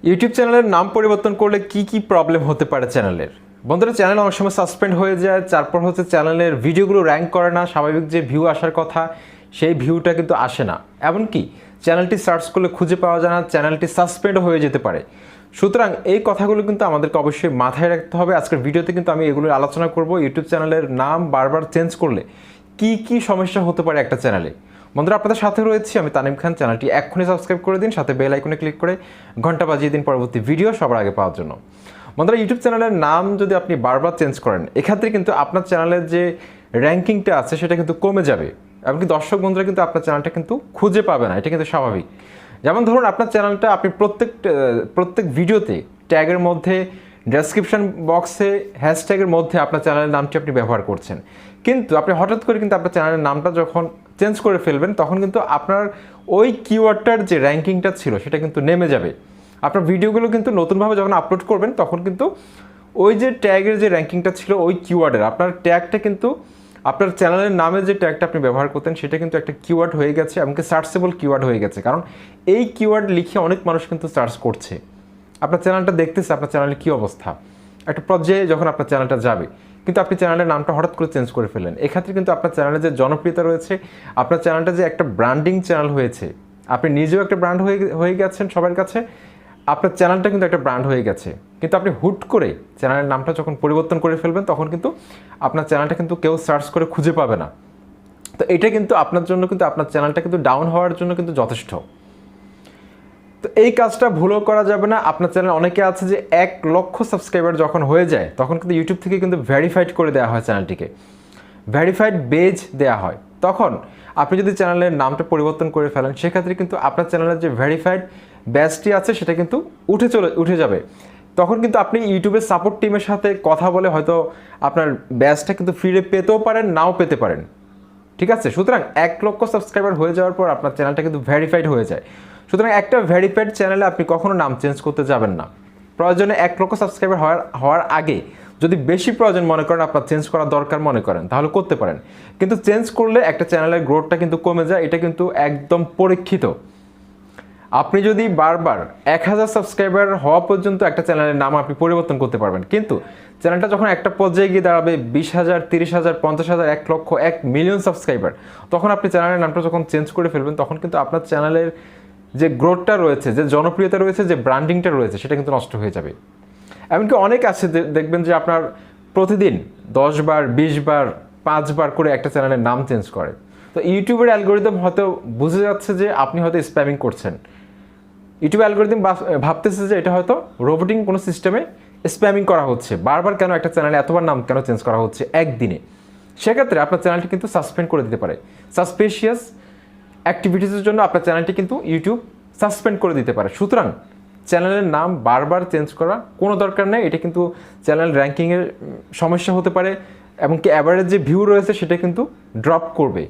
YouTube চ্যানেলের নাম পরিবর্তন করলে কি প্রবলেম হতে পারে চ্যানেলের? বন্ধুরা, চ্যানেল অনেক সময় সাসপেন্ড হয়ে যায়, তারপর হচ্ছে চ্যানেলের ভিডিওগুলো র্যাঙ্ক করে না, স্বাভাবিক যে ভিউ আসার কথা সেই ভিউটা কিন্তু আসে না। এমনকি চ্যানেলটি সার্চ করলে খুঁজে পাওয়া যায় না, চ্যানেলটি সাসপেন্ড হয়ে যেতে পারে। সুতরাং এই কথাগুলো কিন্তু আমাদেরকে অবশ্যই মাথায় রাখতে হবে। আজকের ভিডিওতে কিন্তু আমি এগুলো আলোচনা করব। ইউটিউব চ্যানেলের নাম বারবার চেঞ্জ করলে কি সমস্যা হতে পারে একটা চ্যানেলে। বন্ধুরা, আপনাদের সাথে রয়েছি আমি তানিম খান। চ্যানেলটি এক্ষুনি সাবস্ক্রাইব করে দিন, সাথে বেল আইকনে ক্লিক করে ঘন্টা বাজিয়ে দিন পরবর্তী ভিডিও সবার আগে পাওয়ার জন্য। বন্ধুরা, ইউটিউব চ্যানেলের নাম যদি আপনি বারবার চেঞ্জ করেন, এক্ষেত্রে কিন্তু আপনার চ্যানেলের যে র্যাঙ্কিংটা আছে সেটা কিন্তু কমে যাবে। এমনকি দর্শক বন্ধুরা কিন্তু আপনার চ্যানেলটা কিন্তু খুঁজে পাবে না, এটা কিন্তু স্বাভাবিক। যেমন ধরুন, আপনার চ্যানেলটা আপনি প্রত্যেক ভিডিওতে ট্যাগের মধ্যে, ডেসক্রিপশন বক্সে, হ্যাশট্যাগের মধ্যে আপনার চ্যানেলের নামটি আপনি ব্যবহার করছেন, কিন্তু আপনি হঠাৎ করে কিন্তু আপনার চ্যানেলের নামটা যখন চেঞ্জ করে ফেলবেন, তখন কিন্তু আপনার ওই কিওয়ার্ডটার যে র্যাঙ্কিংটা ছিল সেটা কিন্তু নেমে যাবে। আপনার ভিডিওগুলো কিন্তু নতুনভাবে যখন আপলোড করবেন, তখন কিন্তু ওই যে ট্যাগের যে র্যাঙ্কিংটা ছিল ওই কিওয়ার্ডের, আপনার ট্যাগটা কিন্তু আপনার চ্যানেলের নামে যে ট্যাগটা আপনি ব্যবহার করতেন সেটা কিন্তু একটা কিওয়ার্ড হয়ে গেছে, এমনকি সার্চেবল কিওয়ার্ড হয়ে গেছে। কারণ এই কিওয়ার্ড লিখে অনেক মানুষ কিন্তু সার্চ করছে, আপনার চ্যানেলটা দেখতেছে আপনার চ্যানেলের কী অবস্থা। একটা পর্যায়ে যখন আপনার চ্যানেলটা যাবে, কিন্তু আপনি চ্যানেলের নামটা হঠাৎ করে চেঞ্জ করে ফেললেন, এক্ষেত্রে কিন্তু আপনার চ্যানেলের যে জনপ্রিয়তা রয়েছে, আপনার চ্যানেলটা যে একটা ব্র্যান্ডিং চ্যানেল হয়েছে, আপনি নিজেও একটা ব্র্যান্ড হয়ে গেছেন সবার কাছে, আপনার চ্যানেলটা কিন্তু একটা ব্র্যান্ড হয়ে গেছে, কিন্তু আপনি হুট করে চ্যানেলের নামটা যখন পরিবর্তন করে ফেলবেন, তখন কিন্তু আপনার চ্যানেলটা কিন্তু কেউ সার্চ করে খুঁজে পাবে না। তো এটা কিন্তু আপনার জন্য, কিন্তু আপনার চ্যানেলটা কিন্তু ডাউন হওয়ার জন্য কিন্তু যথেষ্ট। তো এই কাজটা ভুলও করা যাবে না। আপনার চ্যানেল অনেকে আছে যে 1 লক্ষ সাবস্ক্রাইবার যখন হয়ে যায়, তখন কিন্তু ইউটিউব থেকে কিন্তু ভেরিফাইড করে দেওয়া হয়, চ্যানেলটিকে ভেরিফাইড বেজ দেওয়া হয়। তখন আপনি যদি চ্যানেলের নামটা পরিবর্তন করে ফেলেন, সেক্ষেত্রে কিন্তু আপনার চ্যানেলের যে ভেরিফাইড ব্যাচটি আছে সেটা কিন্তু উঠে যাবে। তখন কিন্তু আপনি ইউটিউবের সাপোর্ট টিমের সাথে কথা বলে হয়তো আপনার ব্যাচটা কিন্তু ফিরে পেতেও পারেন, নাও পেতে পারেন। ঠিক আছে? সুতরাং 1 লক্ষ সাবস্ক্রাইবার হয়ে যাওয়ার পর আপনার চ্যানেলটা কিন্তু ভেরিফাইড হয়ে যায়। সুতরাং একটা ভেরিফাইড চ্যানেলে আপনি কখনো নাম চেঞ্জ করতে যাবেন না। প্রয়োজনে 1 লক্ষ সাবস্ক্রাইবার হওয়ার আগে যদি বেশি প্রয়োজন মনে করেন, আপনার চেঞ্জ করার দরকার মনে করেন, তাহলে করতে পারেন। কিন্তু চেঞ্জ করলে একটা চ্যানেলের গ্রোথটা কিন্তু কমে যায়, এটা কিন্তু একদম পরীক্ষিত। আপনি যদি বারবার 1000 সাবস্ক্রাইবার হওয়া পর্যন্ত একটা চ্যানেলের নাম আপনি পরিবর্তন করতে পারবেন, কিন্তু চ্যানেলটা যখন একটা পর্যায়ে গিয়ে দাঁড়াবে 20,000, 30,000, 50,000, 1 লক্ষ, 1 মিলিয়ন সাবস্ক্রাইবার, তখন আপনি চ্যানেলের নামটা যখন চেঞ্জ করে ফেলবেন, তখন কিন্তু আপনার চ্যানেলের যে গ্রোথটা রয়েছে, যে জনপ্রিয়তা রয়েছে, যে ব্র্যান্ডিংটা রয়েছে, সেটা কিন্তু নষ্ট হয়ে যাবে। এমনকি অনেক আছে দেখবেন যে আপনার প্রতিদিন 10 বার, 20 বার, 5 বার করে একটা চ্যানেলের নাম চেঞ্জ করে। তো ইউটিউবের অ্যালগোরিদম হয়তো বুঝে যাচ্ছে যে আপনি হয়তো স্প্যামিং করছেন। ইউটিউব অ্যালগোরিদম ভাবতেছে যে এটা হয়তো রোবটিং কোনো সিস্টেমে স্প্যামিং করা হচ্ছে, বারবার কেন একটা চ্যানেলে এতবার নাম কেন চেঞ্জ করা হচ্ছে একদিনে। সেক্ষেত্রে আপনার চ্যানেলটি কিন্তু সাসপেন্ড করে দিতে পারে। সাসপিশিয়াস অ্যাক্টিভিটিসের জন্য আপনার চ্যানেলটি কিন্তু ইউটিউব সাসপেন্ড করে দিতে পারে। সুতরাং চ্যানেলের নাম বারবার চেঞ্জ করা কোনো দরকার নেই। এটা কিন্তু চ্যানেল র্যাঙ্কিংয়ের সমস্যা হতে পারে, এমনকি অ্যাভারেজ যে ভিউ রয়েছে সেটা কিন্তু ড্রপ করবে।